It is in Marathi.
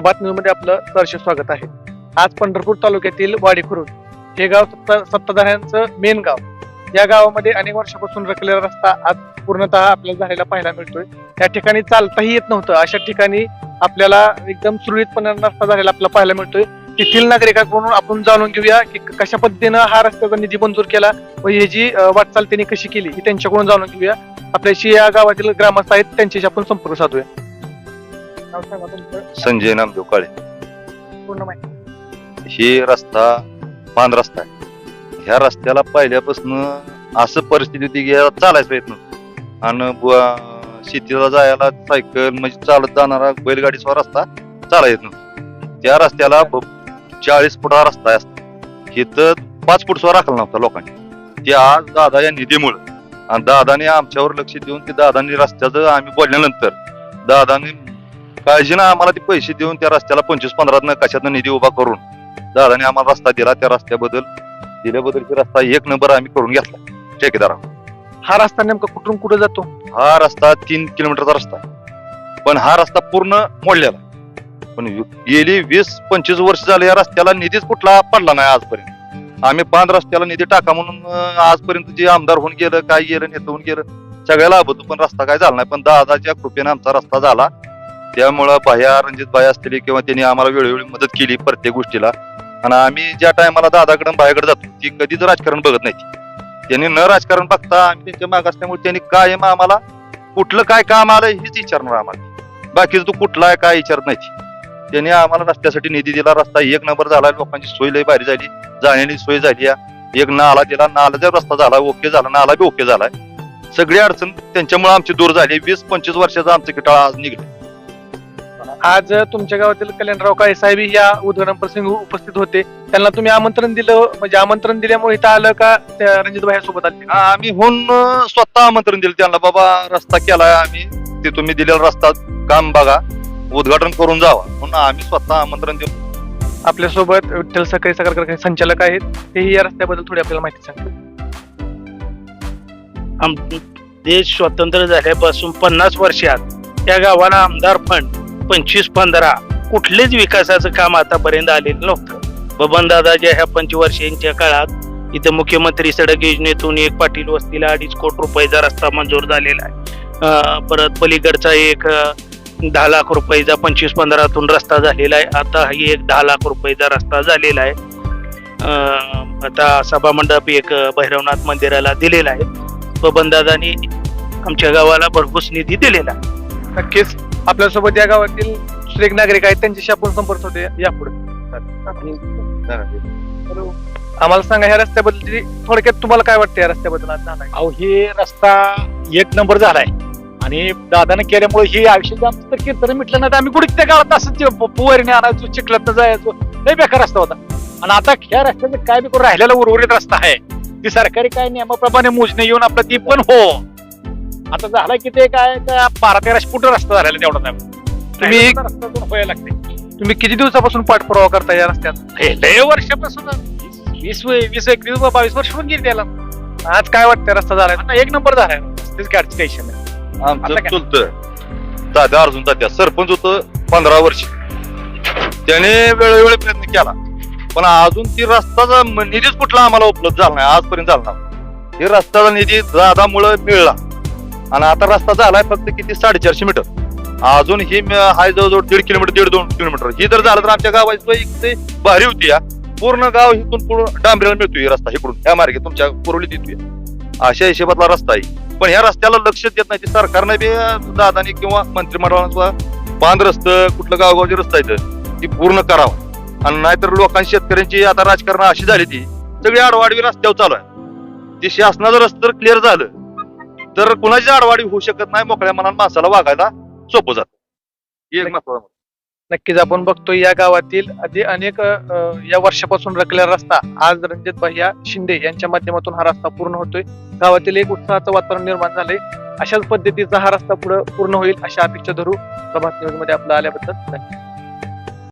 प्रभात न्यूज मध्ये आपलं सहर्ष स्वागत आहे. आज पंढरपूर तालुक्यातील वाडी खुर्द हे गाव सत्ताधाऱ्यांचं मेन गाव. या गावामध्ये अनेक वर्षापासून रखलेला रस्ता आज पूर्णतः आपल्याला झालेला पाहायला मिळतोय. या ठिकाणी चालताही येत नव्हतं, अशा ठिकाणी आपल्याला एकदम सुरळीतपणे रस्ता झालेला आपल्याला पाहायला मिळतोय. तेथील नागरिकांकडून आपण जाणून घेऊया की कशा पद्धतीनं हा रस्त्याचा निधी मंजूर केला व ह्याची वाटचाल त्यांनी कशी केली ही त्यांच्याकडून जाणून घेऊया. आपल्याशी या गावातील ग्रामस्थ आहेत, त्यांच्याशी आपण संपर्क साधूया. नाव सांगा तुमचं. संजय नामदेव काळे. पूर्ण माहिती. ही रस्ता पान रस्ता आहे. ह्या रस्त्याला पहिल्यापासून असं परिस्थिती होती की चालायचं येत नव्हतं आणि शेतीला जायला सायकल म्हणजे चालत जाणारा बैलगाडीचा रस्ता चाला येत नव्हता. त्या रस्त्याला 40 फुटा रस्ता असतो, इथं 5 फूटचा राखला नव्हता लोकांनी. ते आज दादा या निधीमुळे आणि दादाने आमच्यावर लक्ष देऊन ते दादांनी रस्त्याचं आम्ही बोलल्यानंतर दादाने काळजीनं आम्हाला ते पैसे देऊन त्या रस्त्याला 25-15 कशातनं निधी उभा करून दादाने आम्हाला रस्ता दिला. त्या रस्त्याबद्दल दिल्याबद्दल रस्ता 1 नंबर आम्ही करून घेतला ठेकेदारावर. हा रस्ता नेमका कुठून कुठे जातो? हा रस्ता 3 किलोमीटरचा रस्ता आहे, पण हा रस्ता पूर्ण मोडलेला. पण गेली 20-25 वर्ष झाले या रस्त्याला निधीच कुठला पडला नाही आजपर्यंत. आम्ही पान रस्त्याला निधी टाका म्हणून आजपर्यंत जे आमदार होऊन गेलं, काय गेलं, नेतं होऊन गेलं, सगळ्याला होतो, पण रस्ता काय झाला नाही. पण दादाच्या कृपेने आमचा रस्ता झाला. त्यामुळं बाह्या रणजित बाई असतील किंवा त्यांनी आम्हाला वेळोवेळी मदत केली प्रत्येक गोष्टीला. आणि आम्ही ज्या टायमाला दादाकडे बाहेरकडे जातो ती कधीच राजकारण बघत नाही. त्यांनी न राजकारण बघता आम्ही त्यांच्या माग असल्यामुळे त्यांनी कायम आम्हाला कुठलं काय काम आलं हेच विचारणार आम्हाला, बाकीचं तू कुठला आहे काय विचारत नाही. त्यांनी आम्हाला रस्त्यासाठी निधी दिला. रस्ता 1 नंबर झाला. लोकांची सोय लई भारी झाली, जाण्याची सोय झाली. एक नाला दिला, नालाचा रस्ता झाला, ओके झाला, नाला बी ओके झालाय. सगळी अडचण त्यांच्यामुळे आमची दूर झाली. 20-25 वर्षाचा आमचं किटाळा आज निघलं. आज तुमच्या गावातील कल्याणराव काळे साहेब या उद्घाटन प्रसंगी उपस्थित होते. त्यांना तुम्ही आमंत्रण दिलं, म्हणजे आमंत्रण दिल्यामुळे इथं आलं का त्या रणजित भाई सोबत आले? आम्ही होऊन स्वतः आमंत्रण दिलं त्यांना, बाबा रस्ता केलाय आम्ही, ते तुम्ही दिलेला रस्ता काम बघा, उद्घाटन करून जावा म्हणून आम्ही स्वतः आमंत्रण दिलं. आपल्यासोबत विठ्ठल सकाळी सकाळकर संचालक आहेत, तेही या रस्त्याबद्दल थोडी आपल्याला माहिती सांगतील. देश स्वतंत्र झाल्यापासून 50 वर्षात या गावाला आमदार फंड 25-15 कुठलेच विकासाचं काम आतापर्यंत आलेलं नव्हतं. बबनदादाच्या ह्या 25 काळात इथं मुख्यमंत्री सडक योजनेतून एक पाटील वस्तीला 2.5 कोटी रुपयाचा रस्ता मंजूर झालेला आहे. परत पलीकडचा एक 10 लाख रुपयाचा 25-15तून रस्ता झालेला आहे. आता ही एक 10 लाख रुपयाचा रस्ता झालेला आहे. आता सभामंडप एक भैरवनाथ मंदिराला दिलेला आहे. बबनदादांनी आमच्या गावाला भरघोस निधी दिलेला आहे. नक्कीच आपल्यासोबत या गावातील दुसरे एक नागरिक आहेत, त्यांच्याशी आपण संपर्क होते यापुढे. आम्हाला सांगा ह्या रस्त्याबद्दल थोडक्यात तुम्हाला काय वाटतं या रस्त्याबद्दल आज झालाय? अहो हे रस्ता 1 नंबर झालाय आणि दादाने केल्यामुळे हे आयुष्यात आमचं तर कीर्तन मिटलं नाही. आम्ही कुठे त्या काळात असं पुवारीने आणायचो, चिखलात जायचो, लय बेकार रस्ता होता. आणि आता ह्या रस्त्याचं काय बी करून राहिलेला उर्वरित रस्ता आहे ती सरकारी काय नियमाप्रमाणे मोजणे येऊन आपलं ती पण हो आता झाला की ते काय 12-13 फूट रस्ता झालेला तेवढा. तुम्ही रस्ता व्हायला लागते. तुम्ही किती दिवसापासून पाठपुरावा करता या रस्त्यात? लय वर्षापासून 20-21 वर्ष होऊन गेली त्याला. आज काय वाटतं रस्ता झालाय? आता 1 नंबर झालाय. त्याची गाडीची टेन्शन नाही. आमचं चुलतं दादा अर्जुन तात्या सरपंच होतं 15 वर्ष. त्याने वेळोवेळी प्रयत्न केला, पण अजून ती रस्त्याचा निधीच कुठला आम्हाला उपलब्ध झाला नाही, आजपर्यंत झाला नाही. हे रस्त्याचा निधी दादामुळे मिळला आणि आता रस्ता झालाय फक्त किती 450 मीटर. अजून ही हाय जवळजवळ 1.5 किलोमीटर 1.5-2 किलोमीटर. ही जर झालं तर आमच्या गावाची भारी होती. या पूर्ण गाव इथून पुढे डांबरेला मिळतोय रस्ता, इकडून ह्या मार्गे तुमच्या पुरवलीत येतोय. अशा हिशोबातला रस्ता आहे, पण ह्या रस्त्याला लक्ष देत नाही. ते सरकारने बी दादानी किंवा मंत्रिमंडळानं बांध रस्तं कुठलं गावगावचे रस्ता येतं ती पूर्ण करावं. आणि नाहीतर लोकांची शेतकऱ्यांची आता राजकारण अशी झाली ती सगळी आडवाडवी रस्त्यावर चालू आहे. ते शासनाचं रस्ता जर क्लिअर झालं तर कुणाची आडवाडी होऊ शकत नाही. मोकळ्या मनानं माणसाला वागायला सोपं जातं. एक महत्वाचं. नक्कीच आपण बघतोय या गावातील आधी अनेक या वर्षापासून रखलेला रस्ता आज रणजित भैया शिंदे यांच्या माध्यमातून हा रस्ता पूर्ण होतोय. गावातील एक उत्साहाचं वातावरण निर्माण झालंय. अशाच पद्धतीचा हा रस्ता पुढे पूर्ण होईल अशा अपेक्षा धरू. प्रभात न्यूज मध्ये आपलं आल्याबद्दल धन्यवाद.